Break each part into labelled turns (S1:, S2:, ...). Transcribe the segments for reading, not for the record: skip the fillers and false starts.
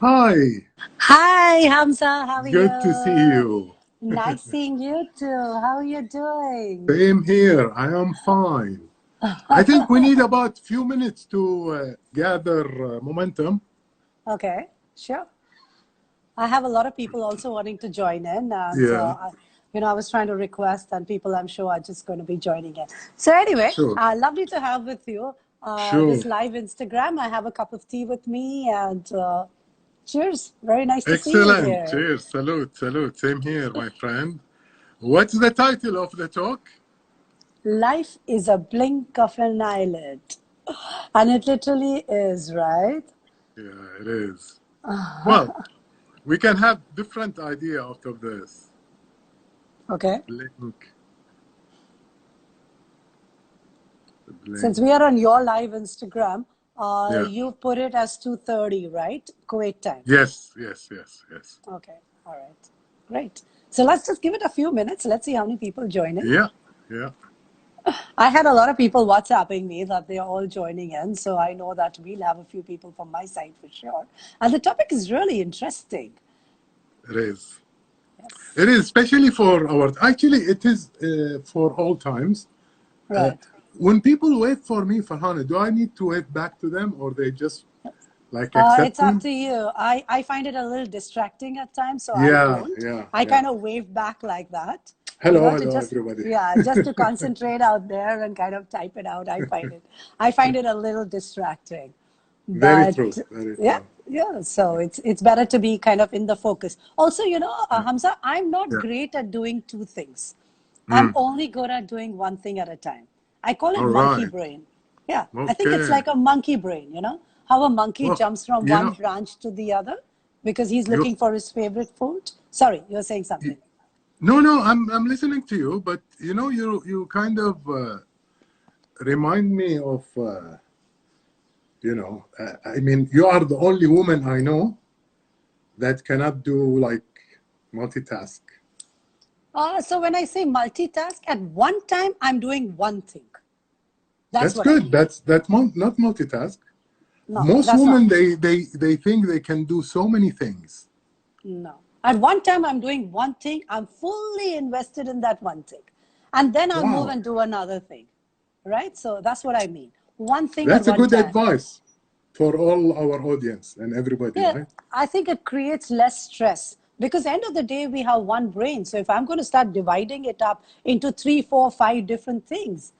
S1: Hi,
S2: Hi, Hamza. How are
S1: good to see
S2: you?
S1: you.
S2: Nice seeing you too. How are you doing?
S1: Same here. I am fine. I think we need about few minutes to gather momentum.
S2: Okay, sure. I have a lot of people also wanting to join in, and
S1: Yeah,
S2: I was trying to request, and people I'm sure are just going to be joining in. So anyway,
S1: sure,
S2: lovely to have with you
S1: sure.
S2: this live Instagram. I have a cup of tea with me, and cheers. Very nice to see you
S1: Excellent.
S2: here.
S1: Cheers. Salute, salute. Same here, my friend. What's the title of the talk?
S2: Life is a blink of an eyelid, and it literally is, right?
S1: Yeah, it is. Well, we can have different idea out of this.
S2: Okay.
S1: Blink,
S2: Since
S1: blink.
S2: we are on your live Instagram,
S1: Yeah.
S2: you put it as 2:30, right? Kuwait time.
S1: Yes, yes, yes, yes.
S2: Okay. All right. Great. So let's just give it a few minutes. Let's see how many people join in.
S1: Yeah, yeah.
S2: I had a lot of people WhatsApping me that they're all joining in. So I know that we'll have a few people from my side for sure. And the topic is really interesting.
S1: It is.
S2: Yes.
S1: It is, especially for our. Actually, it is for all times. Uh,
S2: Right.
S1: when people wait for me, Farhana, do I need to wait back to them, or they just like accept
S2: It's up
S1: me?
S2: to you. I find it a little distracting at times, so I
S1: Yeah,
S2: don't.
S1: yeah,
S2: I
S1: yeah.
S2: kind of wave back like that,
S1: Hello,
S2: to
S1: hello,
S2: just,
S1: everybody.
S2: yeah, just to concentrate out there and kind of type it out. I find it a little distracting.
S1: Very
S2: But
S1: true, very
S2: yeah,
S1: true.
S2: yeah. So it's better to be kind of in the focus. Also,
S1: Yeah,
S2: Hamza, I'm not
S1: yeah.
S2: great at doing two things. I'm
S1: Mm.
S2: only good at doing one thing at a time. I call it
S1: All
S2: monkey
S1: right.
S2: brain. Yeah, I think it's
S1: Okay.
S2: like a monkey brain, how a monkey
S1: Well,
S2: jumps from
S1: you
S2: one
S1: know,
S2: branch to the other because he's
S1: you.
S2: looking for his favorite food. Sorry, you're saying
S1: you
S2: something.
S1: no, no, I'm listening to you, but you kind of remind me of I mean, you are the only woman I know that cannot do like multitask.
S2: So when I say multitask, at one time I'm doing one thing. That's
S1: That's
S2: what I
S1: good.
S2: mean.
S1: Not multitask.
S2: No,
S1: Most
S2: that's not.
S1: women they think they can do so many things.
S2: No. At one time, I'm doing one thing. I'm fully invested in that one thing. And then I'll move
S1: Wow,
S2: and do another thing. Right? So that's what I mean. One thing at
S1: that's a
S2: one
S1: good
S2: time.
S1: advice for all our audience and everybody,
S2: Yeah,
S1: right?
S2: I think it creates less stress because end of the day we have one brain. So if I'm going to start dividing it up into three, four, five different things,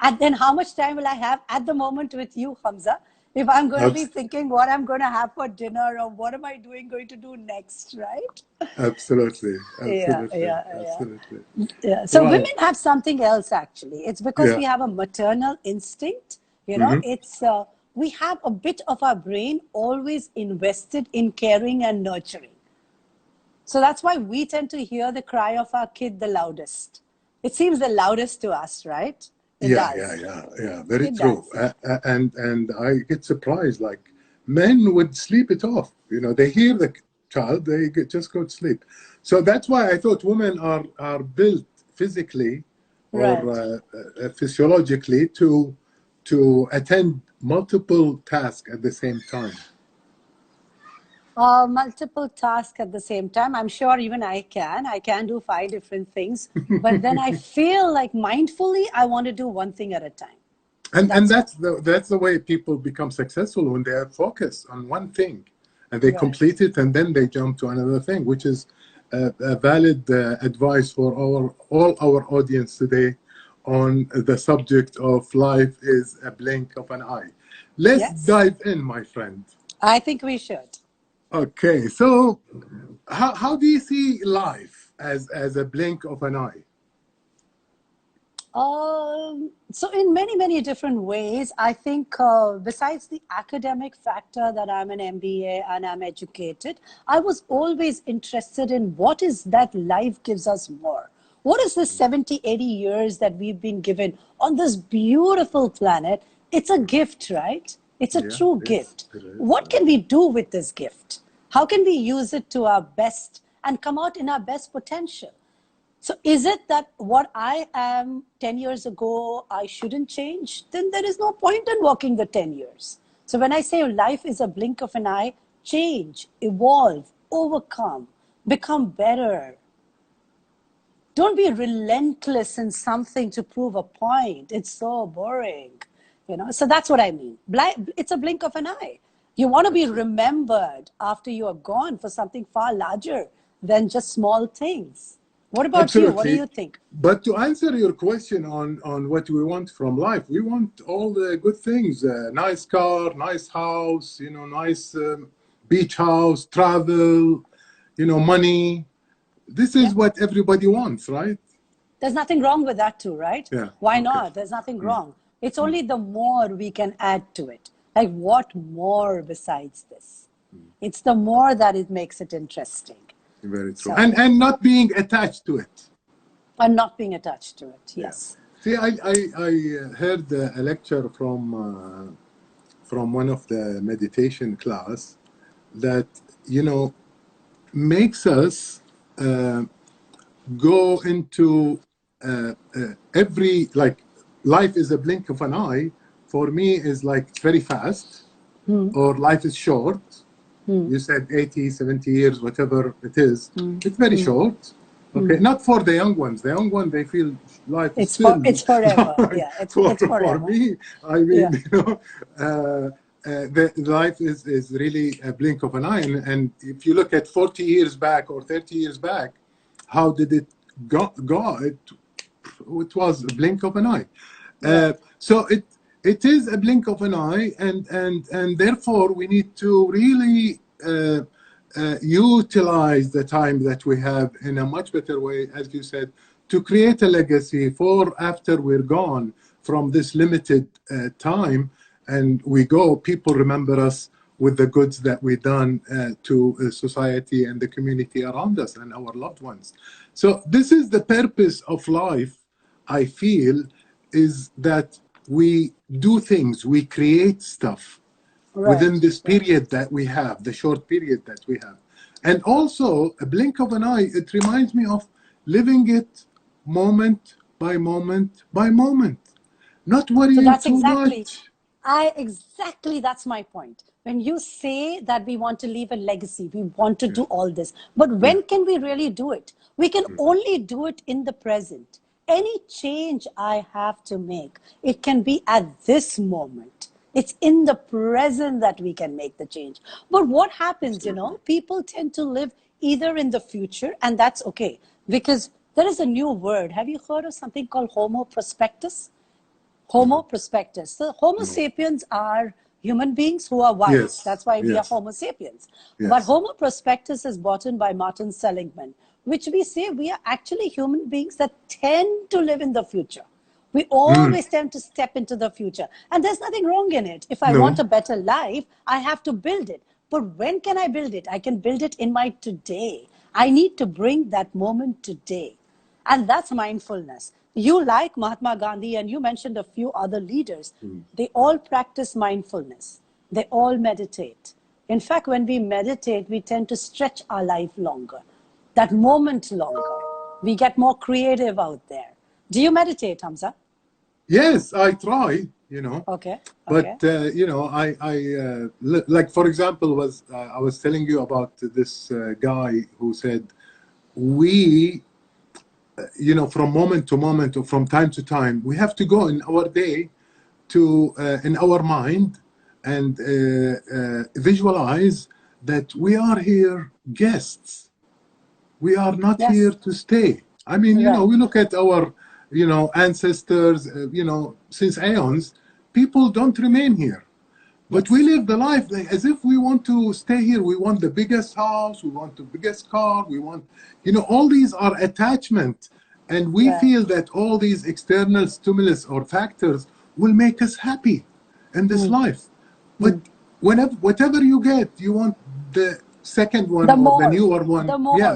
S2: and then how much time will I have at the moment with you, Hamza? If I'm going to be
S1: Abs-
S2: thinking what I'm going to have for dinner or what am I going to do next, right?
S1: Absolutely,
S2: Yeah,
S1: absolutely,
S2: yeah, yeah.
S1: absolutely.
S2: Yeah. So women
S1: Wow.
S2: have something else actually. It's because
S1: Yeah.
S2: we have a maternal instinct.
S1: Hmm.
S2: It's we have a bit of our brain always invested in caring and nurturing. So that's why we tend to hear the cry of our kid the loudest. It seems the loudest to us, right? It
S1: Yeah, yeah,
S2: does.
S1: yeah, yeah. Very
S2: It
S1: true.
S2: does.
S1: And I get surprised. Like men would sleep it off. They hear the child, just go to sleep. So that's why I thought women are built physically or
S2: Right.
S1: physiologically to attend multiple tasks at the same time.
S2: Multiple tasks at the same time. I'm sure even I can. I can do five different things. But then I feel like mindfully, I want to do one thing at a time.
S1: And
S2: That's all.
S1: that's the way people become successful when they are focused on one thing and they
S2: Right.
S1: complete it and then they jump to another thing, which is a valid advice for all our audience today on the subject of life is a blink of an eye. Let's
S2: Yes,
S1: dive in, my friend.
S2: I think we should.
S1: Okay, so how do you see life as a blink of an eye?
S2: So in many, many different ways, I think besides the academic factor that I'm an MBA and I'm educated, I was always interested in what is that life gives us more. What is this 70, 80 years that we've been given on this beautiful planet? It's a gift, right? It's a
S1: Yeah,
S2: true
S1: it is.
S2: gift.
S1: It is.
S2: What can we do with this gift? How can we use it to our best and come out in our best potential? So is it that what I am 10 years ago, I shouldn't change? Then there is no point in walking the 10 years. So when I say life is a blink of an eye, change, evolve, overcome, become better. Don't be relentless in something to prove a point. It's so boring. So that's what I mean. It's a blink of an eye. You want to be remembered after you are gone for something far larger than just small things. What about you? What do
S1: Absolutely.
S2: you think?
S1: But to answer your question on what we want from life, we want all the good things: nice car, nice house, nice beach house, travel, money. This is what everybody wants, right?
S2: There's nothing wrong with that too, right?
S1: Yeah.
S2: Why
S1: Okay.
S2: not? There's nothing wrong. It's only the more we can add to it. Like, what more besides this? It's the more that it makes it interesting.
S1: Very true.
S2: So,
S1: And not being attached to it.
S2: and not being attached to it. Yes.
S1: See, I heard a lecture from one of the meditation class that, makes us go into every, like, life is a blink of an eye. For me is like it's very fast, or life is short. You said 80, 70 years, whatever it is. It's very short. Okay, not for the young ones. The young ones, they feel life is still.
S2: It's forever. Yeah, it's forever.
S1: For me, I mean, the life is really a blink of an eye. And if you look at 40 years back or 30 years back, how did it go? It was a blink of an eye. So it is a blink of an eye, and therefore we need to really utilize the time that we have in a much better way, as you said, to create a legacy for after we're gone from this limited time, and we go, people remember us with the goods that we've done to society and the community around us and our loved ones. So this is the purpose of life, I feel, is that we do things, we create stuff within this period that we have, the short period that we have. And also, a blink of an eye, it reminds me of living it moment by moment by moment, not worrying too much.
S2: Exactly, that's my point. When you say that we want to leave a legacy, we want to do all this, but when can we really do it? We can only do it in the present. Any change I have to make, it can be at this moment. It's in the present that we can make the change. But what happens, people tend to live either in the future, and that's okay, because there is a new word. Have you heard of something called Homo prospectus? Homo prospectus. So Homo sapiens are human beings who are wise.
S1: Yes.
S2: That's why we are Homo sapiens. Yes. But Homo prospectus is brought in by Martin Seligman, which we say we are actually human beings that tend to live in the future. We always tend to step into the future. And there's nothing wrong in it. If I want a better life, I have to build it. But when can I build it? I can build it in my today. I need to bring that moment today. And that's mindfulness. You like Mahatma Gandhi, and you mentioned a few other leaders. They all practice mindfulness. They all meditate. In fact, when we meditate, we tend to stretch our life longer, that moment longer. We get more creative out there. Do you meditate, Hamza?
S1: Yes, I try,
S2: Okay.
S1: But, I like, for example, I was telling you about this guy who said, we, from moment to moment or from time to time, we have to go in our day to, in our mind, and visualize that we are here guests. We are not here to stay. I mean, we look at our, ancestors, since aeons, people don't remain here. But we live the life as if we want to stay here. We want the biggest house, we want the biggest car, we want, all these are attachment. And we feel that all these external stimulus or factors will make us happy in this life. But whatever you get, you want the second one or the newer one.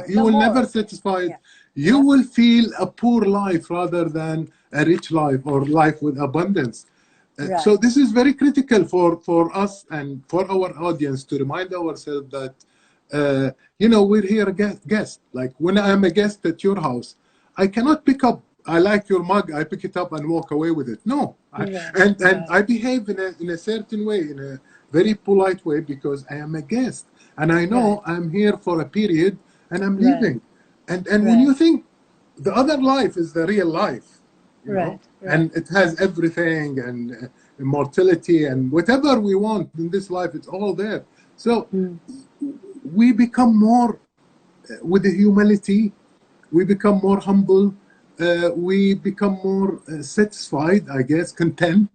S1: You will never satisfy it. You will feel a poor life rather than a rich life or life with abundance. So this is very critical for us and for our audience to remind ourselves that, we're here a guest. Like when I am a guest at your house, I cannot pick up, I like your mug, I pick it up and walk away with it. No. And I behave in a certain way, in a very polite way, because I am a guest. and I know
S2: Right.
S1: I'm here for a period and I'm
S2: Right.
S1: leaving. And when
S2: Right.
S1: you think the other life is the real life, you know,
S2: Right. Right.
S1: and it has everything and immortality and whatever we want in this life, it's all there. So
S2: Mm.
S1: we become more with the humility, we become more humble, we become more satisfied, I guess, content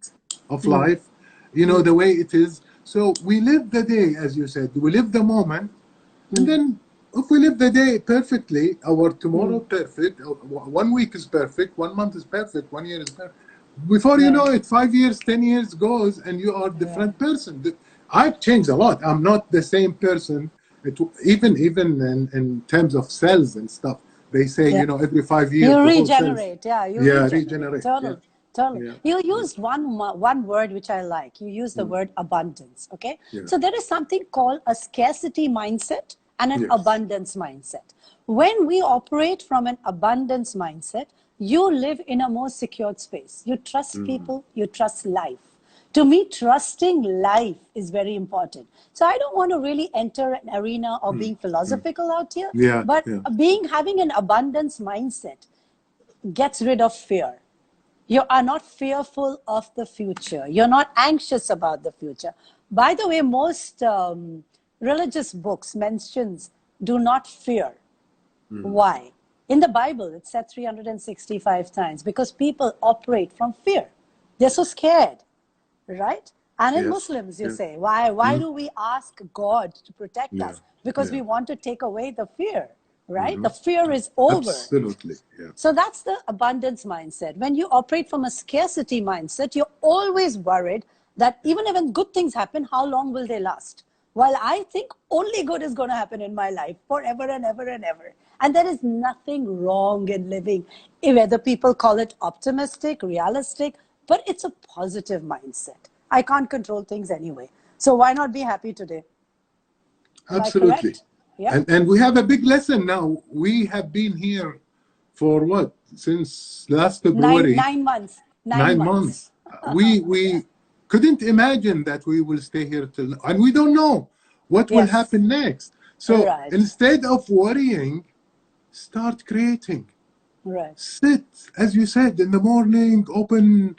S1: of
S2: Mm.
S1: life, you know,
S2: Mm.
S1: the way it is. So we live the day, as you said, we live the moment, and
S2: Mm.
S1: then if we live the day perfectly, our tomorrow
S2: Mm.
S1: perfect, 1 week is perfect, 1 month is perfect, 1 year is perfect. Before you know
S2: Right.
S1: it, 5 years, 10 years goes, and you are a
S2: Right.
S1: different person. I've changed a lot. I'm not the same person. Even in terms of cells and stuff, they say,
S2: Yeah.
S1: you know, every 5 years
S2: You
S1: the whole cells,
S2: regenerate. Yeah. You
S1: yeah,
S2: regenerate.
S1: regenerate. Yeah,
S2: Totally. Totally.
S1: yeah,
S2: You
S1: yeah,
S2: used one word which I like. You used the
S1: mm,
S2: word abundance. Okay.
S1: yeah,
S2: So there is something called a scarcity mindset and an
S1: yes,
S2: abundance mindset. When we operate from an abundance mindset, you live in a more secured space. You trust
S1: mm,
S2: people, you trust life. To me, trusting life is very important. So I don't want to really enter an arena of
S1: mm,
S2: being
S1: mm,
S2: philosophical out here,
S1: yeah,
S2: but
S1: yeah,
S2: having an abundance mindset gets rid of fear. You are not fearful of the future. You're not anxious about the future. By the way, most religious books mentions do not fear.
S1: mm,
S2: Why? In the Bible, it's said 365 times because people operate from fear. They're so scared, right? And in
S1: yes,
S2: Muslims, you
S1: yeah,
S2: say, why
S1: mm,
S2: do we ask God to protect
S1: yeah,
S2: us? Because
S1: yeah,
S2: we want to take away the fear, right?
S1: hmm,
S2: The fear is over.
S1: absolutely, yeah,
S2: So that's the abundance mindset. When you operate from a scarcity mindset, you're always worried that even when good things happen, how long will they last? While I think only good is going to happen in my life forever and ever and ever. And there is nothing wrong in living, whether people call it optimistic, realistic, but it's a positive mindset. I can't control things anyway. So why not be happy today? Am I
S1: absolutely.
S2: correct? Yeah.
S1: And we have a big lesson now. We have been here for what, since last
S2: Nine,
S1: February,
S2: 9 months. 9 months.
S1: 9 months. We couldn't imagine that we will stay here till, and we don't know what will
S2: Yes.
S1: happen next. So
S2: Right.
S1: instead of worrying, start creating.
S2: Right.
S1: Sit, as you said, in the morning, open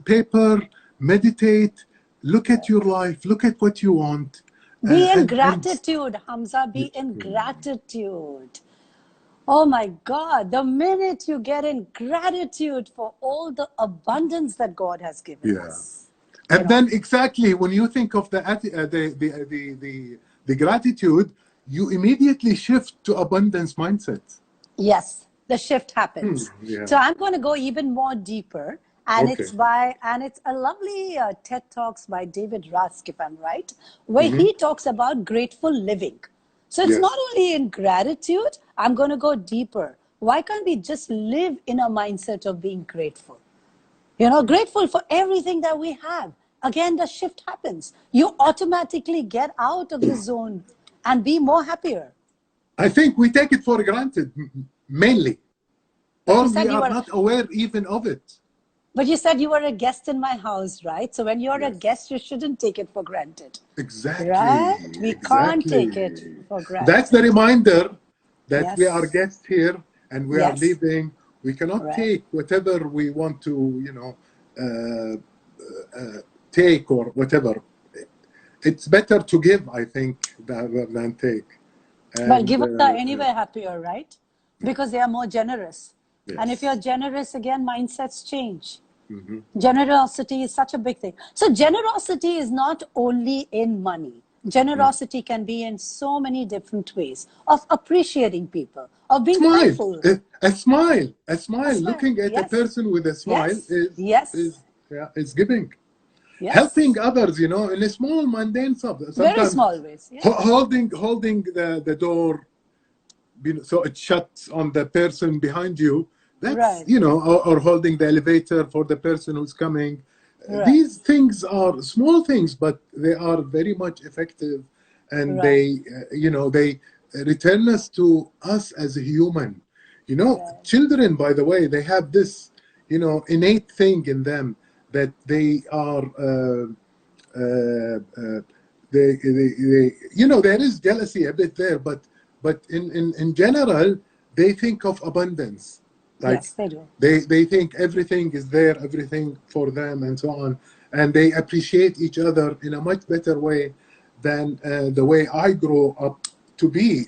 S1: paper, meditate, look at
S2: Right.
S1: your life, look at what you want,
S2: Be in
S1: and
S2: gratitude, Hamza. Be in gratitude. Oh my God. The minute you get in gratitude for all the abundance that God has given
S1: yeah.
S2: us, you
S1: And
S2: know?
S1: then exactly when you think of the gratitude, you immediately shift to abundance mindset.
S2: Yes, the shift happens.
S1: Yeah.
S2: So I'm going to go even more deeper. And
S1: Okay.
S2: it's a lovely TED Talks by David Rusk, if I'm right, where
S1: Hmm.
S2: he talks about grateful living. So it's not
S1: Yes.
S2: only in gratitude, I'm going to go deeper. Why can't we just live in a mindset of being grateful? Grateful for everything that we have. Again, the shift happens. You automatically get out of the zone and be more happier.
S1: I think we take it for granted, mainly,
S2: But you
S1: or we
S2: said you
S1: are
S2: were
S1: not aware even of it.
S2: But you said you were a guest in my house, right? So when you're a
S1: Yes.
S2: guest, you shouldn't take it for granted,
S1: Exactly.
S2: right? We can't take it
S1: Exactly.
S2: for
S1: That's the
S2: granted.
S1: reminder that we are
S2: Yes,
S1: guests here and we are
S2: yes,
S1: leaving. We cannot
S2: right.
S1: take whatever we want to, take or whatever. It's better to give, I think, than take.
S2: But
S1: And
S2: givers are anyway happier, right? Because they are more generous. And if you're
S1: yes.
S2: generous, again, mindsets change.
S1: Hmm.
S2: Generosity is such a big thing. So generosity is not only in money. Generosity can be in so many different ways of appreciating people, of being
S1: Smile,
S2: helpful.
S1: a smile, a smile.
S2: That's right.
S1: Looking at a
S2: Yes.
S1: person with a smile
S2: Yes. Yes.
S1: is giving.
S2: Yes.
S1: Helping others, in a small mundane stuff.
S2: Very
S1: Sometimes
S2: small ways. Yeah.
S1: holding the door, so it shuts on the person behind you. That's
S2: Right.
S1: or holding the elevator for the person who's coming.
S2: Right.
S1: These things are small things, but they are very much effective, and
S2: Right.
S1: they return us to us as a human.
S2: Right.
S1: Children, by the way, they have this innate thing in them that they are uh, uh, there is jealousy a bit there, but in general, they think of abundance. Like
S2: Yes, they do.
S1: they think everything is there, everything for them, and so on, and they appreciate each other in a much better way than the way I grew up to be.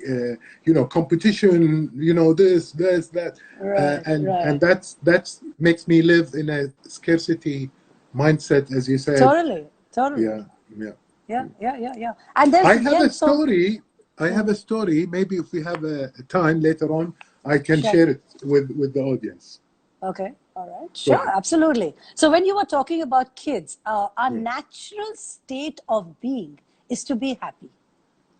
S1: Competition. This, that,
S2: Right,
S1: and
S2: right.
S1: that's makes me live in a scarcity mindset, as you said.
S2: Totally, totally.
S1: Yeah, yeah.
S2: Yeah, yeah, yeah, yeah. And there's
S1: I have a
S2: again so
S1: story. I have a story. Maybe if we have a time later on, I can
S2: sure.
S1: share it with the audience.
S2: Okay, all right,
S1: Go
S2: sure,
S1: ahead.
S2: absolutely. So when you were talking about kids, our
S1: Yeah.
S2: natural state of being is to be happy.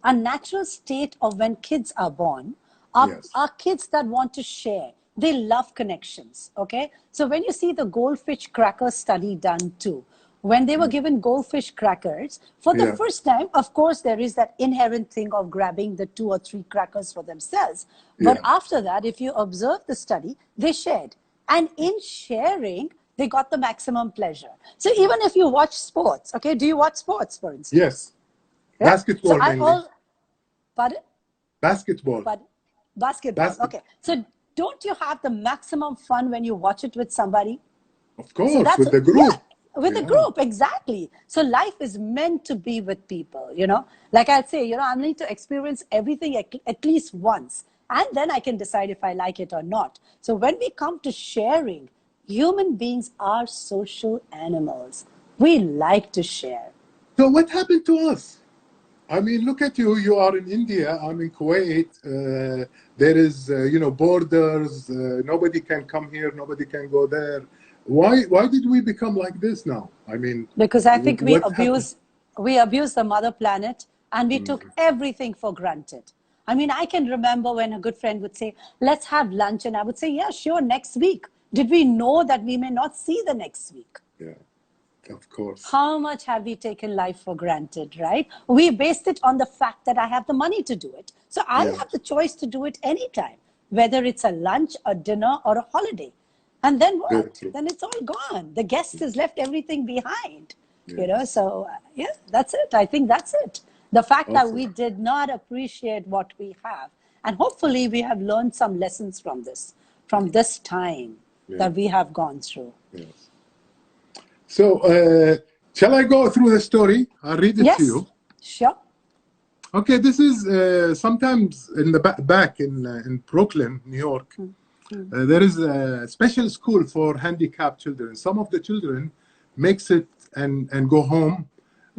S2: Our natural state of when kids are born
S1: Yes.
S2: are kids that want to share. They love connections. Okay. So when you see the goldfish cracker study done too, when they were given goldfish crackers, for the
S1: Yeah.
S2: first time, of course, there is that inherent thing of grabbing the 2 or 3 crackers for themselves. But
S1: Yeah.
S2: after that, if you observe the study, they shared. And in sharing, they got the maximum pleasure. So even if you watch sports, okay, do you watch sports, for instance?
S1: Yes.
S2: Yeah. So
S1: Basketball
S2: I
S1: mainly.
S2: all, pardon?
S1: Basketball.
S2: But basketball.
S1: Basket.
S2: Okay. So don't you have the maximum fun when you watch it with somebody?
S1: Of
S2: So
S1: course,
S2: that's,
S1: with the
S2: yeah,
S1: group.
S2: with a
S1: Yeah.
S2: group, exactly. So life is meant to be with people. Like I say, I need to experience everything at least once. And then I can decide if I like it or not. So when we come to sharing, human beings are social animals. We like to share.
S1: So what happened to us? I mean, look at you. You are in India. I'm in Kuwait. There is, borders. Nobody can come here. Nobody can go there. Why did we become like this now? I mean,
S2: Because I think we
S1: what happened?
S2: abuse we abuse the mother planet and we took everything for granted. I mean, I can remember when a good friend would say, let's have lunch, and I would say, yeah, sure, next week. Did we know that we may not see the next week?
S1: Yeah, of course.
S2: How much have we taken life for granted, right? We based it on the fact that I have the money to do it, so I
S1: Yeah,
S2: have the choice to do it anytime, whether it's a lunch, a dinner, or a holiday. And then
S1: very
S2: what?
S1: true.
S2: Then it's all gone. The guest has left everything behind.
S1: Yes.
S2: So yeah, that's it. I think that's it. The fact that
S1: Awesome.
S2: we did not appreciate what we have, and hopefully we have learned some lessons from this time
S1: Yeah.
S2: that we have gone through.
S1: Yes. So, shall I go through the story? I'll read it to
S2: Yes,
S1: you.
S2: sure.
S1: Okay, this is sometimes in the back in Brooklyn, New York. There is a special school for handicapped children. Some of the children makes it and go home,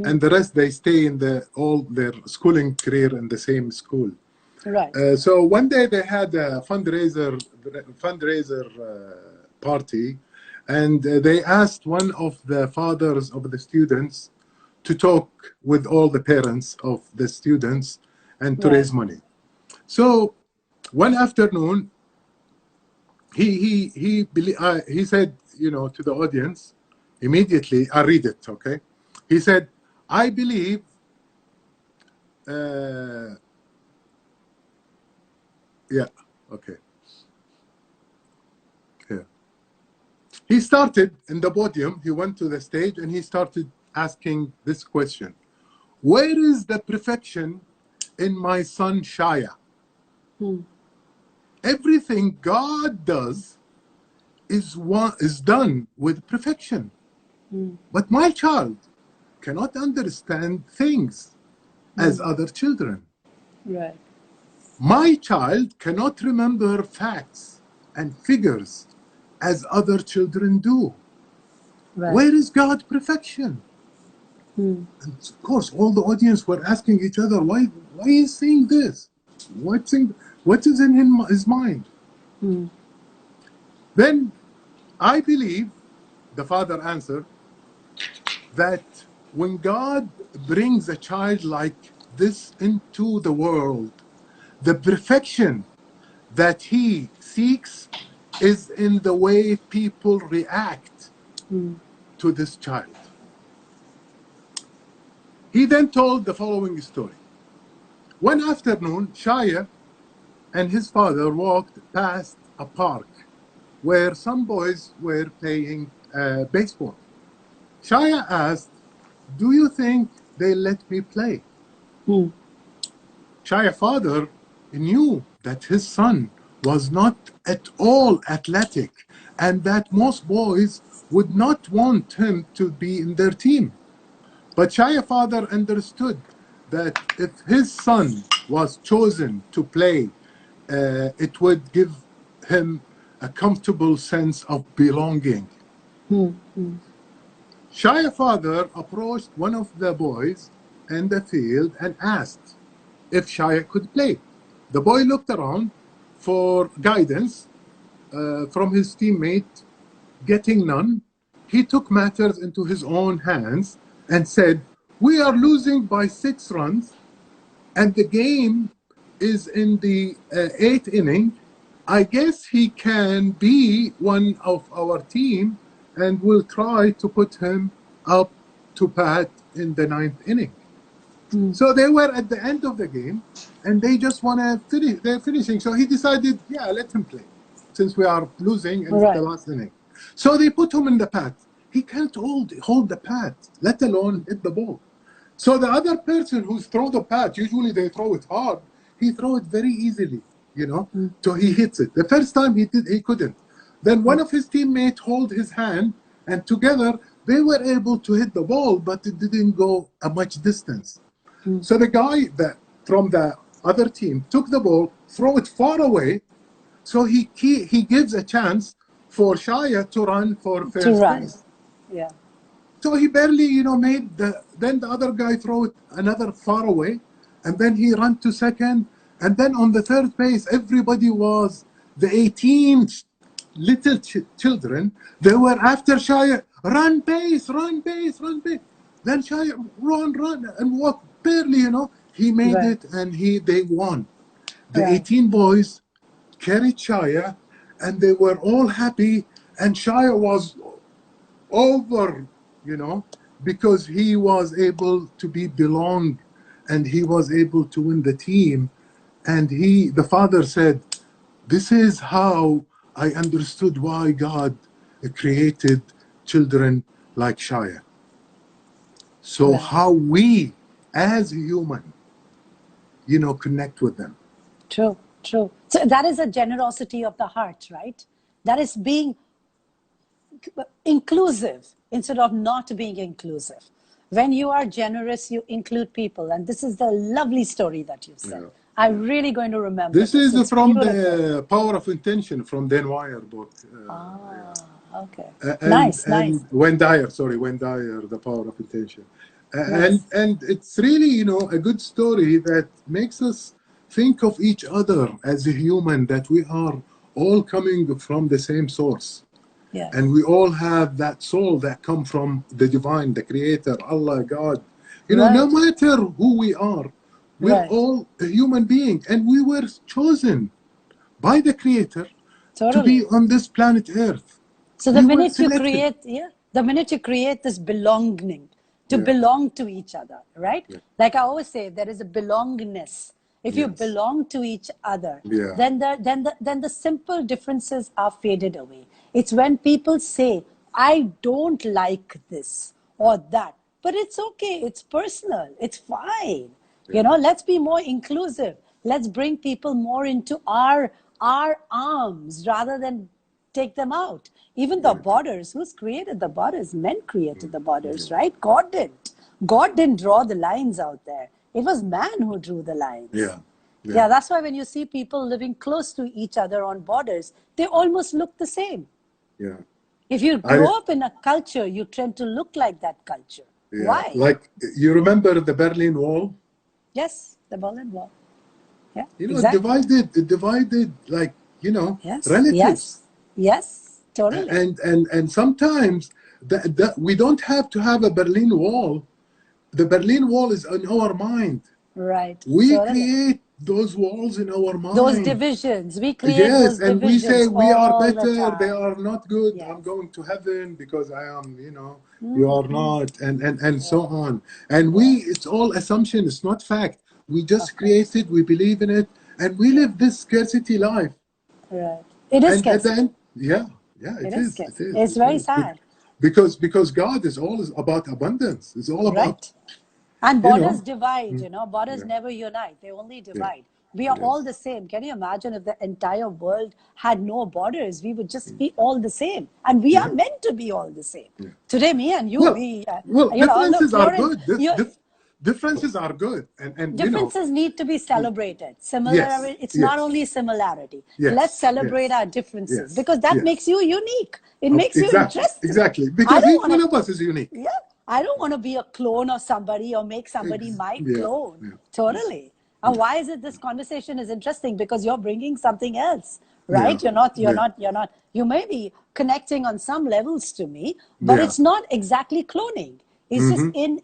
S1: and the rest they stay in all their schooling career in the same school.
S2: Right.
S1: So one day they had a fundraiser party, and they asked one of the fathers of the students to talk with all the parents of the students and to
S2: Right.
S1: raise money. So one afternoon, he said, to the audience immediately. I read it, okay? He said, "I believe." Yeah, okay. Yeah. He started in the podium. He went to the stage and he started asking this question: "Where is the perfection in my son Shaya? Everything God does is done with perfection. But my child cannot understand things as other children.
S2: Right.
S1: My child cannot remember facts and figures as other children do.
S2: Right.
S1: Where is God's perfection?" And of course, all the audience were asking each other, why is saying this? What is in his mind? Then I believe, the father answered, that when God brings a child like this into the world, the perfection that he seeks is in the way people react to this child. He then told the following story. One afternoon, Shaya and his father walked past a park where some boys were playing baseball. Shaya asked, "Do you think they let me play.
S2: Hmm.
S1: Shaya's father knew that his son was not at all athletic and that most boys would not want him to be in their team. But Shaya's father understood that if his son was chosen to play, it would give him a comfortable sense of belonging. Shaya's father approached one of the boys in the field and asked if Shaya could play. The boy looked around for guidance from his teammate, getting none. He took matters into his own hands and said, "We are losing by 6 runs, and the game is in the 8th inning. I guess he can be one of our team, and we'll try to put him up to bat in the 9th inning." So they were at the end of the game, and they just want to finish. They're finishing. So he decided, yeah, let him play, since we are losing and it's the last inning. So they put him in the pad. He can't hold the pad, let alone hit the ball. So the other person who's throw the pad, usually they throw it hard. He throw it very easily, So he hits it. The first time he couldn't. Then one of his teammates hold his hand, and together they were able to hit the ball, but it didn't go a much distance. So the guy from the other team took the ball, throw it far away, so he gives a chance for Shaya to run for first base.
S2: Yeah.
S1: So he barely, made then the other guy throw it another far away, and then he ran to second, and then on the third base, everybody was the 18 little children. They were after Shaya, run base, run base, run base. Then Shaya run, and walk barely, he made it, and they won. The 18 boys carried Shaya, and they were all happy, and Shaya was over, because he was able to belong, and he was able to win the team. And the father said, "This is how I understood why God created children like Shaya." So how we as human, connect with them.
S2: True. So that is a generosity of the heart, right? That is being inclusive instead of not being inclusive. When you are generous, you include people. And this is the lovely story that you said. I'm really going to remember
S1: this. This is from
S2: beautiful.
S1: The Power of Intention from Dan Wire book.
S2: Okay.
S1: Nice. Wayne Dyer, The Power of Intention. And it's really, a good story that makes us think of each other as a human, that we are all coming from the same source.
S2: Yes.
S1: And we all have that soul that come from the divine, the creator, Allah, God. No matter who we are, we're all a human being, and we were chosen by the creator to be on this planet Earth.
S2: So the minute you create this belonging, to belong to each other, right? Like I always say, there is a belongingness. If you belong to each other, then the simple differences are faded away. It's when people say, "I don't like this or that," but it's okay. It's personal. It's fine. Let's be more inclusive. Let's bring people more into our arms rather than take them out. Even the borders. Who's created the borders? Men created the borders, right? God didn't. God didn't draw the lines out there. It was man who drew the lines. Yeah, that's why when you see people living close to each other on borders, they almost look the same. If you grow up in a culture, you tend to look like that culture. Why?
S1: Like, you remember the Berlin Wall?
S2: Yes, the Berlin Wall. Yeah,
S1: it divided like, relatives.
S2: Yes, totally.
S1: And sometimes we don't have to have a Berlin Wall. The Berlin Wall is in our mind.
S2: Right.
S1: We create those walls in our mind.
S2: Those divisions. We create those divisions.
S1: And we say we are better, they are not good. I'm going to heaven because I am, you are not, and so on. And it's all assumption, it's not fact. We just create it, we believe in it, and we live this scarcity life.
S2: Right. It is scarcity.
S1: At the end, it is.
S2: It's very sad.
S1: Because God is always about abundance. It's all about
S2: And
S1: you
S2: borders
S1: know.
S2: divide, borders
S1: Yeah,
S2: never unite, they only
S1: yeah,
S2: divide. We are all
S1: yes,
S2: the same. Can you imagine if the entire world had no borders? We would just be all the same. And we
S1: yeah,
S2: are meant to be all the same.
S1: yeah.
S2: Today, me and you,
S1: Well,
S2: look,
S1: differences are
S2: Florence,
S1: good.
S2: you
S1: Differences are good, and
S2: differences need to be celebrated.
S1: yes,
S2: Similarity, it's not
S1: yes,
S2: only similarity. Let's
S1: yes,
S2: celebrate
S1: yes,
S2: our differences
S1: yes,
S2: because that
S1: yes.
S2: makes you unique. It makes you
S1: Exactly,
S2: interesting.
S1: exactly.
S2: I
S1: Because
S2: don't
S1: each
S2: want
S1: one
S2: to,
S1: of us is unique.
S2: yeah, I don't want to be a clone of somebody or make somebody my
S1: Yeah,
S2: clone.
S1: yeah,
S2: Totally. And why is it this conversation is interesting? Because you're bringing something else,
S1: yeah,
S2: right?
S1: yeah,
S2: You may be connecting on some levels to me, but
S1: yeah.
S2: it's not exactly cloning. It's just
S1: Mm-hmm.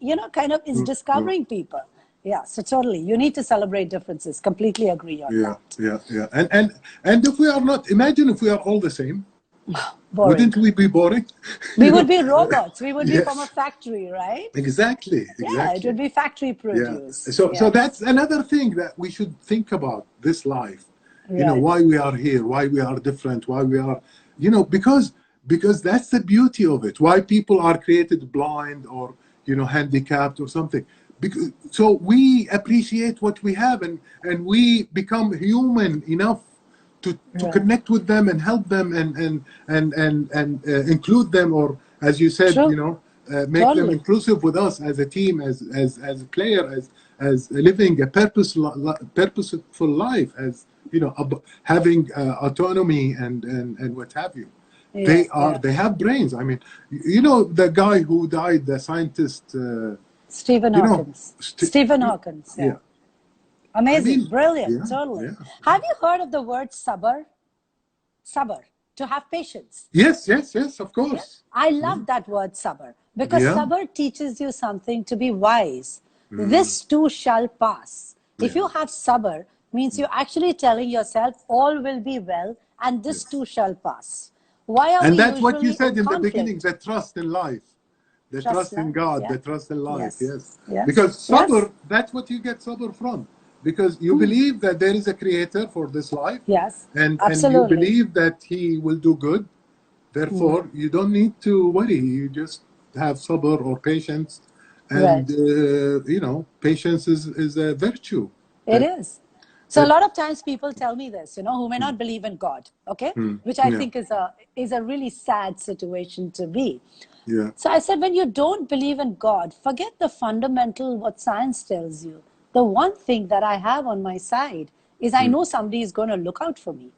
S2: it's
S1: Yeah,
S2: discovering people. Yeah, so totally. You need to celebrate differences. Completely agree on
S1: yeah,
S2: that.
S1: yeah, yeah. And if we are not, imagine if we are all the same,
S2: Boring.
S1: wouldn't we be boring?
S2: We would be robots. We would be from a
S1: Yes,
S2: factory, right?
S1: exactly,
S2: Yeah, it
S1: exactly.
S2: would be factory
S1: Yeah.
S2: produced.
S1: So
S2: Yes.
S1: that's another thing that we should think about this life.
S2: Right.
S1: Why we are here, why we are different, why we are, because that's the beauty of it. Why people are created blind or handicapped or something. So we appreciate what we have, and we become human enough to
S2: Right.
S1: connect with them and help them and include them, or as you said,
S2: True.
S1: make them
S2: Totally.
S1: inclusive with us as a team, as a player, as living a purposeful life, as having autonomy and what have you.
S2: Yeah. Yeah.
S1: They have brains. I mean, the guy who died, the scientist,
S2: Stephen
S1: you know,
S2: Hawkins.
S1: st-
S2: Stephen Hawkins. Yeah.
S1: yeah. I
S2: Amazing.
S1: mean,
S2: Brilliant.
S1: yeah,
S2: Totally.
S1: yeah.
S2: Have you heard of the word sabr? Sabr. To have patience.
S1: Yes, yes, yes. Of
S2: Yeah.
S1: course.
S2: I
S1: Yeah,
S2: love that word sabr because
S1: yeah,
S2: sabr teaches you something to be wise. This too shall pass. If
S1: yeah.
S2: you have sabr, means you're actually telling yourself all will be well and this
S1: Yes.
S2: too shall pass. Why are
S1: And
S2: we
S1: that's what you
S2: usually in
S1: said in the beginning,
S2: conflict?
S1: the trust in life, the
S2: Trust
S1: trust in
S2: life.
S1: God,
S2: Yeah.
S1: the trust in life.
S2: Yes.
S1: Yes.
S2: Yes.
S1: Because
S2: Yes.
S1: sabr, that's what you get sabr from. Because you believe that there is a creator for this life,
S2: Yes.
S1: and you
S2: Absolutely.
S1: believe that he will do good. Therefore, you don't need to worry. You just have sabr or patience. And,
S2: Right.
S1: patience is a virtue
S2: It
S1: that,
S2: is. So a
S1: that,
S2: lot of times people tell me this, who may not believe in God, okay? Which I
S1: yeah,
S2: think is a really sad situation to be.
S1: yeah.
S2: So I said, when you don't believe in God, forget the fundamental what science tells you. The one thing that I have on my side is I know somebody is going to look out for me.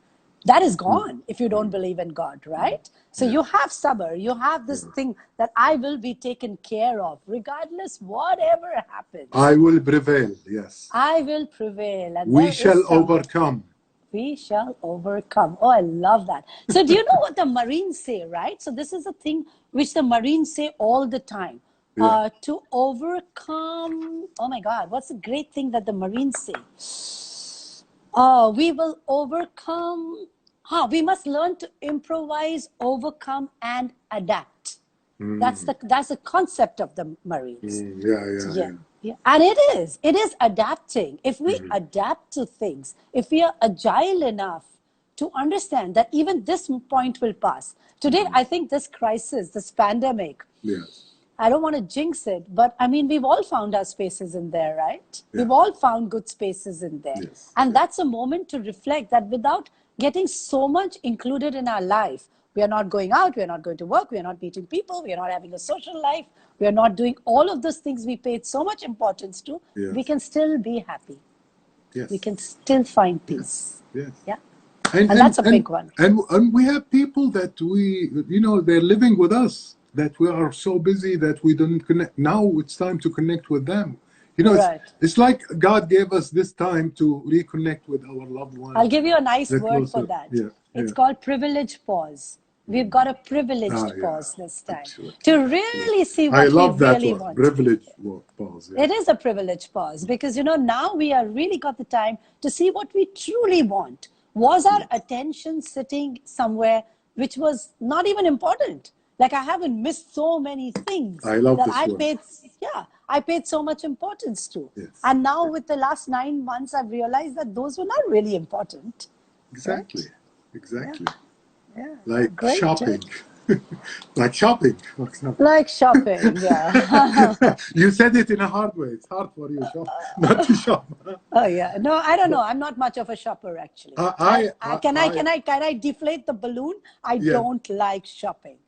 S2: That is gone if you don't believe in God, right? So
S1: Yeah.
S2: you have sabr, you have this thing that I will be taken care of, regardless whatever happens.
S1: I will prevail. Yes.
S2: I will prevail, and
S1: We
S2: there is
S1: shall
S2: some.
S1: overcome.
S2: We shall overcome. Oh, I love that. So, do you know what the Marines say, right? So, this is a thing which the Marines say all the time.
S1: Yeah.
S2: To overcome, oh my God, what's the great thing that the Marines say? We will overcome. We must learn to improvise, overcome, and adapt. That's the concept of the Marines.
S1: Yeah, yeah,
S2: Yeah.
S1: yeah.
S2: Yeah. And it is adapting. If we adapt to things, if we are agile enough to understand that even this point will pass. Today, I think this crisis, this pandemic,
S1: Yes.
S2: I don't want to jinx it, but I mean, we've all found our spaces in there, right?
S1: Yeah.
S2: We've all found good spaces in there.
S1: Yes.
S2: And
S1: Yeah.
S2: that's a moment to reflect that without getting so much included in our life, we are not going out, we are not going to work, we are not meeting people, we are not having a social life, we are not doing all of those things we paid so much importance to, we
S1: Yes.
S2: can still be happy. We
S1: Yes.
S2: can still find
S1: Yes.
S2: peace.
S1: Yes.
S2: Yeah.
S1: And
S2: And
S1: and
S2: that's a
S1: and
S2: big one.
S1: and we have people that they're living with us, that we are so busy that we don't connect. Now it's time to connect with them.
S2: Right.
S1: It's like God gave us this time to reconnect with our loved
S2: I'll
S1: ones,
S2: give you a nice
S1: the
S2: word for
S1: closer.
S2: that.
S1: Yeah.
S2: It's
S1: Yeah.
S2: called privilege pause. We've got a privileged
S1: Yeah.
S2: pause this time to
S1: Absolutely.
S2: really
S1: Absolutely.
S2: see
S1: I
S2: what we
S1: love that
S2: really
S1: word,
S2: want.
S1: privilege pause. Yeah.
S2: It is a privilege pause because, now we are really got the time to see what we truly want. Was our attention sitting somewhere which was not even important? Like I haven't missed so many things
S1: I love
S2: that
S1: this word.
S2: I paid so much importance to.
S1: Yes.
S2: And now with the last 9 months, I've realized that those were not really important.
S1: Exactly.
S2: Right? Yeah.
S1: Exactly.
S2: Yeah.
S1: Like
S2: Great.
S1: shopping. Like shopping, for example.
S2: Like shopping, yeah.
S1: You said it in a hard way. It's hard for you not to shop.
S2: Oh yeah. No, I don't know.
S1: But
S2: I'm not much of a shopper actually.
S1: I
S2: Can I deflate the balloon? I
S1: yeah,
S2: don't like shopping.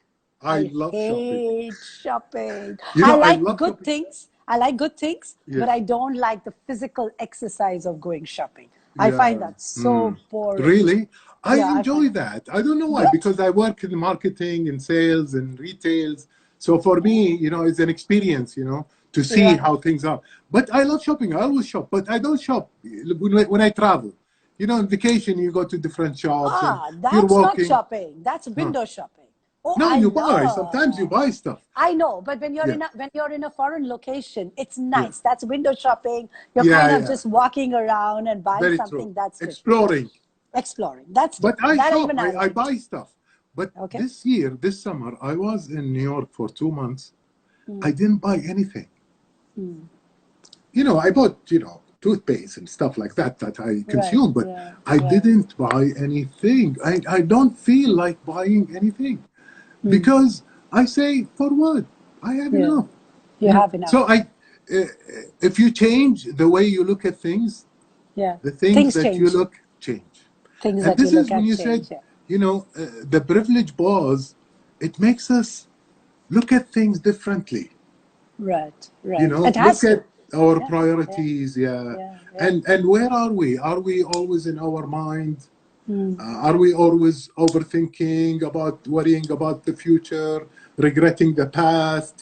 S1: I
S2: I
S1: love shopping.
S2: hate shopping.
S1: You
S2: I
S1: know, I
S2: like
S1: love
S2: good
S1: shopping.
S2: things. I like good things,
S1: Yeah,
S2: but I don't like the physical exercise of going shopping. I find
S1: yeah.
S2: that so boring.
S1: Really? I
S2: Yeah, I find
S1: enjoy that. I don't know why,
S2: good.
S1: because I work in marketing and sales and retails. So for me, it's an experience, to see
S2: Right.
S1: how things are. But I love shopping. I always shop, but I don't shop when I travel. On vacation, you go to different shops and
S2: Ah,
S1: you're
S2: that's not
S1: walking.
S2: shopping. That's
S1: Huh.
S2: window shopping. Oh,
S1: No,
S2: I
S1: you buy. Sometimes you
S2: love.
S1: buy stuff.
S2: I know, but
S1: Yeah,
S2: when you're in a foreign location, it's
S1: yeah,
S2: nice. That's window shopping. You're kind
S1: yeah,
S2: of
S1: yeah.
S2: just walking around and buying
S1: Very true.
S2: something. That's different.
S1: Exploring.
S2: Exploring. That's
S1: But
S2: different.
S1: I
S2: That
S1: shop.
S2: even I
S1: I
S2: like.
S1: buy stuff. But
S2: Okay.
S1: this summer, I was in New York for 2 months. I didn't buy anything. I bought, toothpaste and stuff like that I
S2: Right.
S1: consume, but
S2: Yeah.
S1: I
S2: Yeah.
S1: didn't buy anything. I don't feel like buying anything because I say, for what? I have
S2: Yeah.
S1: enough.
S2: You have enough.
S1: So if you change the way you look at things,
S2: Yeah.
S1: the things
S2: Things
S1: that you
S2: change.
S1: look change.
S2: Things
S1: And
S2: that you
S1: this
S2: look
S1: is when
S2: at
S1: you said,
S2: change. Yeah.
S1: the privilege pause, it makes us look at things differently.
S2: Right. Right. It
S1: Look
S2: has
S1: at
S2: to.
S1: our
S2: Yeah. Yeah.
S1: priorities, yeah.
S2: Yeah. Yeah.
S1: And where are we? Are we always in our mind? Are we always overthinking about worrying about the future, regretting the past?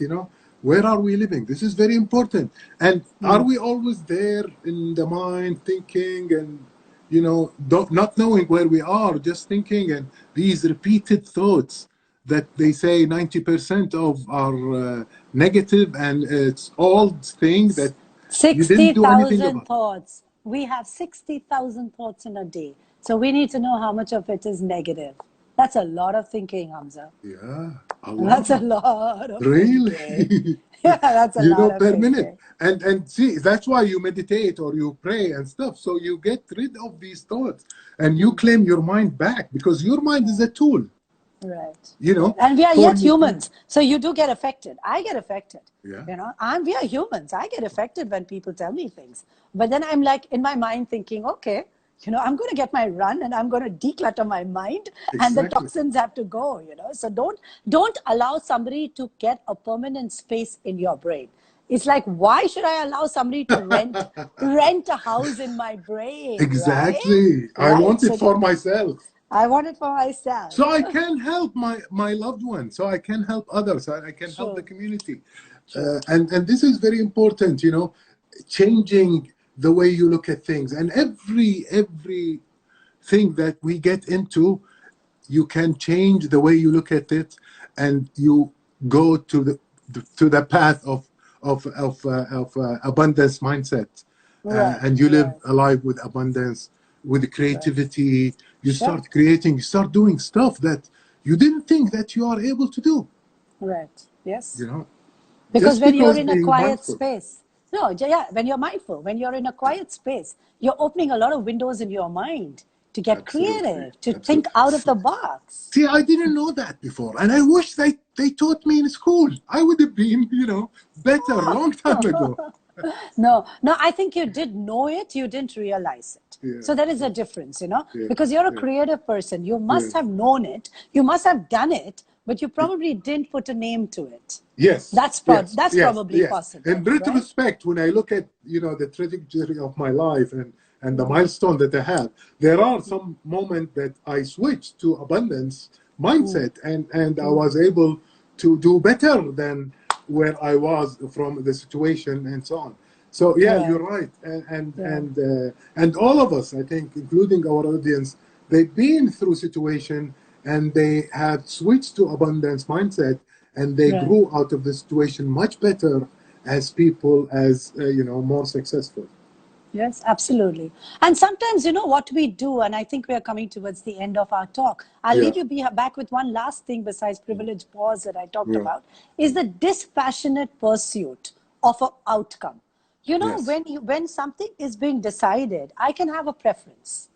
S1: Where are we living? This is very important. And are we always there in the mind thinking and not knowing where we are, just thinking, and these repeated thoughts that they say 90% of are negative, and it's old thing that you didn't do anything
S2: 60,000
S1: about.
S2: thoughts. We have 60,000 thoughts in a day. So we need to know how much of it is negative. That's a lot of thinking, Hamza.
S1: Yeah, a
S2: That's a
S1: lot.
S2: lot of thinking.
S1: Really?
S2: Yeah, that's a lot of
S1: Per minute.
S2: thinking.
S1: And see, that's why you meditate or you pray and stuff. So you get rid of these thoughts and you claim your mind back, because your mind is a tool,
S2: Right. Right. And we are
S1: for
S2: yet
S1: you.
S2: humans. So you do get affected. I get affected.
S1: Yeah.
S2: We are humans. I get affected when people tell me things. But then I'm like in my mind thinking, okay, I'm going to get my run and I'm going to declutter my mind and the
S1: Exactly.
S2: toxins have to go. So don't allow somebody to get a permanent space in your brain. It's like, why should I allow somebody to rent a house in my brain, right?
S1: Exactly. I
S2: Right.
S1: want it
S2: So
S1: for myself.
S2: I want it for myself.
S1: So I can help my loved ones. So I can help others. I can help the
S2: True.
S1: community.
S2: True.
S1: And this is very important, changing the way you look at things. And every thing that we get into, you can change the way you look at it, and you go to the path of abundance mindset,
S2: Right.
S1: and you live
S2: Right.
S1: a life with abundance, with
S2: Right.
S1: creativity. You
S2: Sure.
S1: start creating, you start doing stuff that you didn't think that you are able to do.
S2: Right. Yes. Because
S1: Just
S2: when you're
S1: because
S2: in a
S1: being
S2: quiet
S1: mindful.
S2: space, no, yeah, when you're mindful, when you're in a quiet space, you're opening a lot of windows in your mind to get
S1: Absolutely,
S2: creative, to think
S1: absolutely.
S2: out of the box.
S1: See, I didn't know that before, and I wish they taught me in school. I would have been, better a long time ago.
S2: No, I think you did know it, you didn't realize it.
S1: Yeah,
S2: So there is a difference,
S1: yeah,
S2: because you're a
S1: yeah,
S2: creative person. You
S1: yeah.
S2: must have known it, you must have done it, but you probably didn't put a name to it.
S1: Yes,
S2: That's
S1: yes, yes,
S2: probably
S1: yes. In
S2: possible, right?
S1: retrospect, when I look at the trajectory of my life and the milestone that I have, there are some moments that I switched to abundance mindset, and I was able to do better than where I was from the situation and so on. So yeah,
S2: Right.
S1: you're right, and and
S2: Yeah.
S1: and uh, and all of us, I think, including our audience, they've been through situation and they have switched to abundance mindset, and they
S2: Right.
S1: grew out of the situation much better as people, as more successful.
S2: Yes, absolutely. And sometimes, what we do, and I think we are coming towards the end of our talk. I'll
S1: Yeah,
S2: leave you back with one last thing besides privilege pause that I talked
S1: yeah,
S2: about, is the dispassionate pursuit of an outcome.
S1: yes,
S2: When something is being decided, I can have a preference.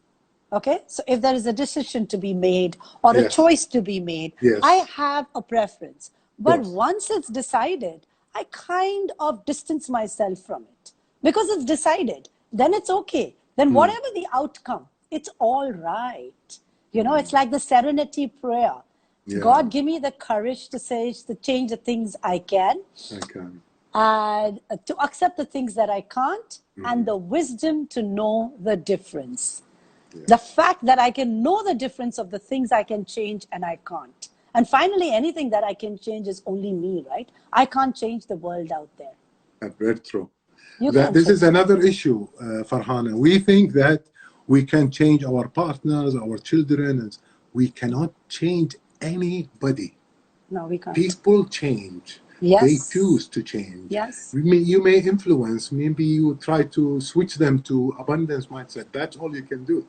S2: Okay, so if there is a decision to be made or a
S1: Yes.
S2: choice to be made,
S1: Yes.
S2: I have a preference. But
S1: Of course.
S2: once it's decided, I kind of distance myself from it because it's decided. Then it's okay. Then whatever the outcome, it's all right. You know, it's like the Serenity Prayer.
S1: Yeah.
S2: God, give me the courage to change the things I can,
S1: I can.
S2: and to accept the things that I can't, and the wisdom to know the difference.
S1: Yes.
S2: The fact that I can know the difference of the things I can change and I can't. And finally, anything that I can change is only me, right? I can't change the world out there.
S1: Very true.
S2: You can't
S1: This
S2: change
S1: is another issue, Farhana. We think that we can change our partners, our children, and we cannot change anybody.
S2: No, we can't.
S1: People change.
S2: Yes.
S1: They choose to change.
S2: Yes.
S1: You may influence. Maybe you try to switch them to abundance mindset. That's all you can do.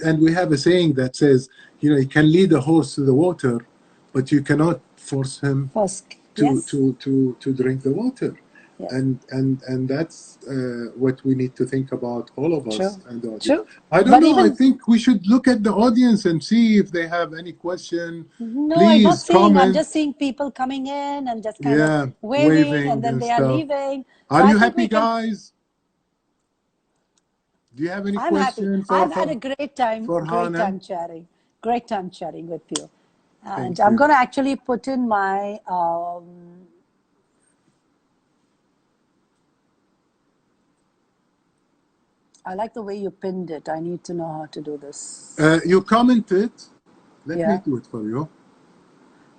S1: And we have a saying that says, you know, you can lead a horse to the water, but you cannot force him to drink the water.
S2: Yes.
S1: And that's what we need to think about, all of us.
S2: True.
S1: And the audience.
S2: True.
S1: I don't know. I think we should look at the audience and see if they have any question.
S2: No,
S1: Please
S2: I'm not seeing.
S1: comment.
S2: I'm just seeing people coming in and just kind of waving, and then they are leaving.
S1: So are you happy, guys? Do you have any questions?
S2: I've had a great time. Great time chatting. Great time chatting with you. And I'm going to actually put in my. I like the way you pinned it. I need to know how to do this.
S1: You commented. Let me do it for you.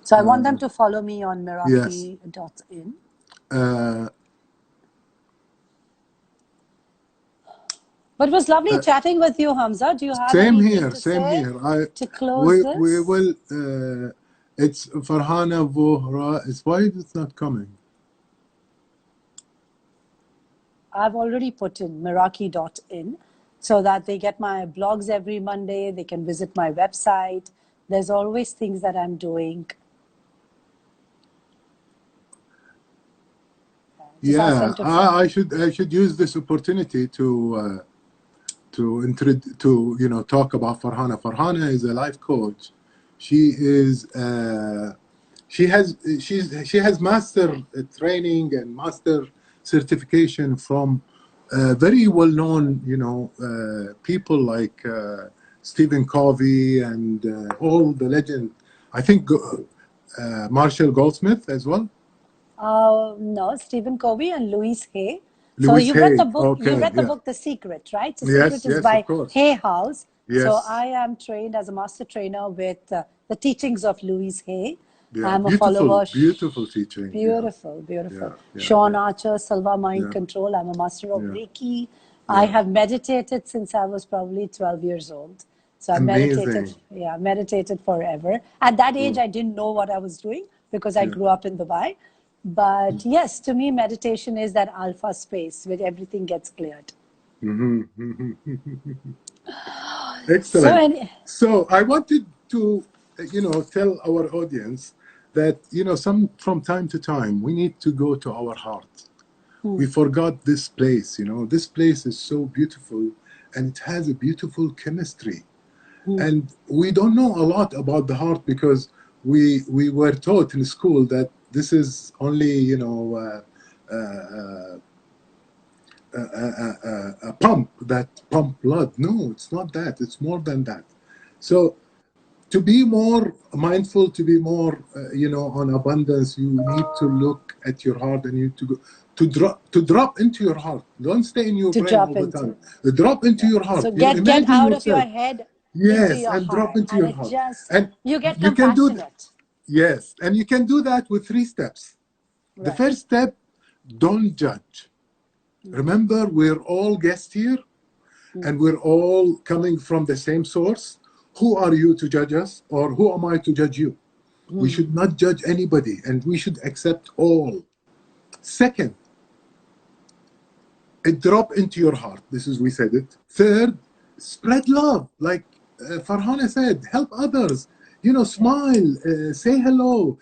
S2: So I want them to follow me on Meraki.in. But it was lovely chatting with you, Hamza. Do you have anything to say to close this?
S1: We will. It's Farhana Vohra. Why it's not coming?
S2: I've already put in Meraki.in so that they get my blogs every Monday. They can visit my website. There's always things that I'm doing.
S1: Yeah, I should use this opportunity to talk about Farhana. Farhana is a life coach. She is she has master training and master certification from very well-known people like Stephen Covey and all the legend. I think Marshall Goldsmith as well.
S2: No, Stephen Covey and Louise Hay. So you read the book. You read the book, The Secret, right? The Secret is by Hay House.
S1: Yes.
S2: So I am trained as a master trainer with the teachings of Louise Hay.
S1: Yeah.
S2: I'm a follower.
S1: Beautiful teaching.
S2: Beautiful. Sean Archer, Silva Mind Control. I'm a master of Reiki. I have meditated since I was probably 12 years old. So I meditated forever. At that age, I didn't know what I was doing because I grew up in Dubai. But yes, to me, meditation is that alpha space where everything gets cleared.
S1: Excellent. So I wanted to, tell our audience that, from time to time, we need to go to our heart. We forgot this place, this place is so beautiful and it has a beautiful chemistry. And we don't know a lot about the heart because we were taught in school that this is only, a pump that pump blood. No, it's not that. It's more than that. So to be more mindful, to be more, on abundance, you need to look at your heart and you need to go to drop into your heart. Don't stay in your brain all the time. Drop into your heart.
S2: So get out of your head.
S1: Yes, and drop into your heart. And
S2: you get compassionate.
S1: Yes, and you can do that with 3 steps. Right. The first step, don't judge. Remember, we're all guests here, and we're all coming from the same source. Who are you to judge us, or who am I to judge you? We should not judge anybody, and we should accept all. Second, drop into your heart. We said it. Third, spread love. Like Farhana said, help others. Smile, say hello,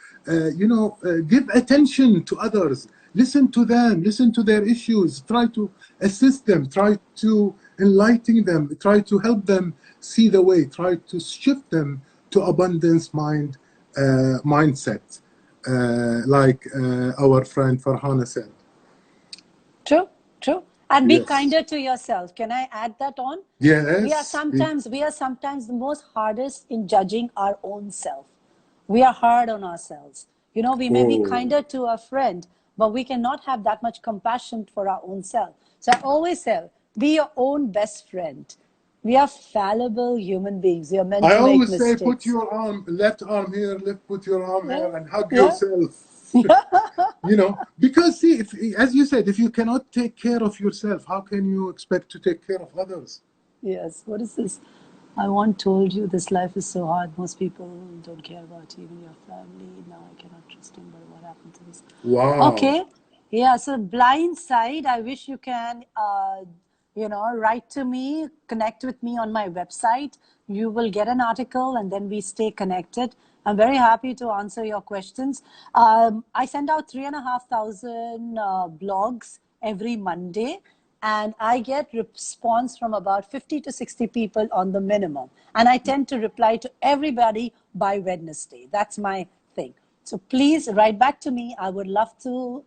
S1: give attention to others, listen to them, listen to their issues, try to assist them, try to enlightening them, try to help them see the way, try to shift them to abundance mindset, like our friend Farhana said.
S2: True, true. And be
S1: Yes.
S2: kinder to yourself. Can I add that on?
S1: Yes.
S2: We are sometimes the most hardest in judging our own self. We are hard on ourselves. You know, we may be kinder to a friend, but we cannot have that much compassion for our own self. So I always say, be your own best friend. We are fallible human beings. We are meant
S1: I
S2: to make
S1: always
S2: mistakes.
S1: say, put your left arm here, put your arm here, and hug
S2: Yeah.
S1: yourself. You know, because see, as you said, if you cannot take care of yourself, how can you expect to take care of others?
S2: Yes. What is this? I once told you this life is so hard. Most people don't care about even your family. Now I cannot trust him. But what happened to this?
S1: Wow.
S2: Okay. Yeah. So blind side. I wish you can, write to me, connect with me on my website. You will get an article, and then we stay connected. I'm very happy to answer your questions. I send out 3,500 blogs every Monday. And I get response from about 50 to 60 people on the minimum. And I tend to reply to everybody by Wednesday. That's my thing. So please write back to me. I would love to,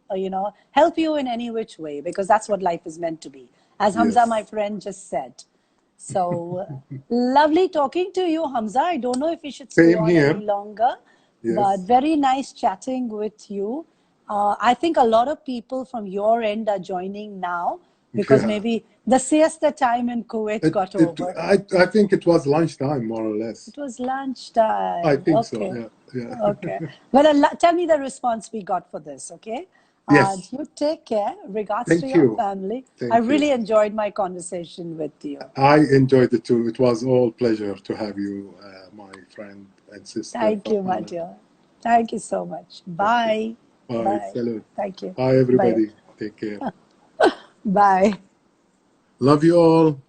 S2: help you in any which way, because that's what life is meant to be. As Hamza, my friend, just said. So lovely talking to you, Hamza. I don't know if we should stay on any longer, but very nice chatting with you. I think a lot of people from your end are joining now, because maybe the siesta time in Kuwait got over.
S1: I think it was lunchtime, more or less.
S2: It was lunchtime.
S1: I think so, yeah.
S2: Okay. Well, tell me the response we got for this, okay?
S1: Yes.
S2: You take care. Regards to your family.
S1: Thank
S2: I really enjoyed my conversation with you.
S1: I enjoyed it too. It was all pleasure to have you, my friend and sister.
S2: Thank you, my dear. Thank you so much. Bye.
S1: Bye. Salute.
S2: Thank you.
S1: Bye, everybody. Take care.
S2: Bye.
S1: Love you all.